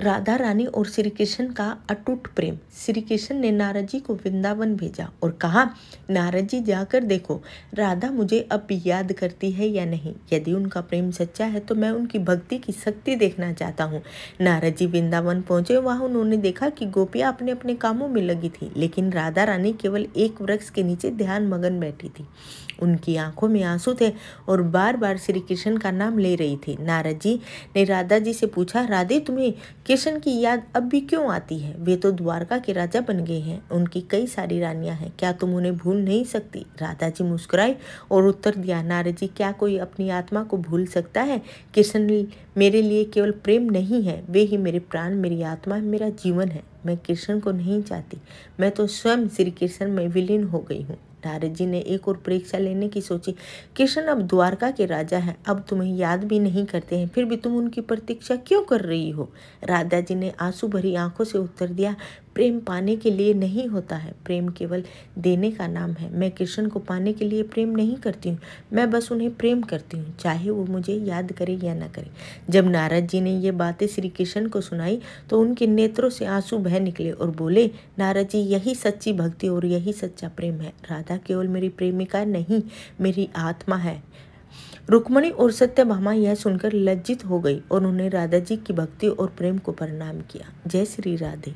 राधा रानी और श्री कृष्ण का अटूट प्रेम। श्री कृष्ण ने नारद जी को वृंदावन भेजा और कहा, नारद जी जाकर देखो राधा मुझे अब भी याद करती है या नहीं। यदि उनका प्रेम सच्चा है तो मैं उनकी भक्ति की शक्ति देखना चाहता हूँ। नारद जी वृंदावन पहुंचे। वहां उन्होंने देखा कि गोपियां अपने अपने कामों में लगी थी, लेकिन राधा रानी केवल एक वृक्ष के नीचे ध्यान मगन बैठी थी। उनकी आंखों में आंसू थे और बार बार श्री कृष्ण का नाम ले रही थी। नारद जी ने राधा जी से पूछा, राधे तुम्हें कृष्ण की याद अब भी क्यों आती है? वे तो द्वारका के राजा बन गए हैं, उनकी कई सारी रानियां हैं, क्या तुम उन्हें भूल नहीं सकती? राधा जी मुस्कुराई और उत्तर दिया, नारद जी क्या कोई अपनी आत्मा को भूल सकता है? कृष्ण मेरे लिए केवल प्रेम नहीं है, वे ही मेरे प्राण, मेरी आत्मा, मेरा जीवन है। मैं कृष्ण को नहीं चाहती, मैं तो स्वयं श्री कृष्ण में विलीन हो गई हूँ। नारद जी ने एक और परीक्षा लेने की सोची। कृष्ण अब द्वारका के राजा हैं, अब तुम्हें याद भी नहीं करते हैं, फिर भी तुम उनकी प्रतीक्षा क्यों कर रही हो? राधा जी ने आंसू भरी आंखों से उत्तर दिया, प्रेम पाने के लिए नहीं होता है, प्रेम केवल देने का नाम है। मैं कृष्ण को पाने के लिए प्रेम नहीं करती हूँ, मैं बस उन्हें प्रेम करती हूँ, चाहे वो मुझे याद करे या न करे। जब नारद जी ने ये बातें श्री कृष्ण को सुनाई तो उनके नेत्रों से आंसू बह निकले और बोले, नारद जी यही सच्ची भक्ति और यही सच्चा प्रेम है। राधा केवल मेरी प्रेमिका नहीं, मेरी आत्मा है। रुक्मणी और सत्यभामा यह सुनकर लज्जित हो गई और उन्होंने राधा जी की भक्ति और प्रेम को प्रणाम किया। जय श्री राधे।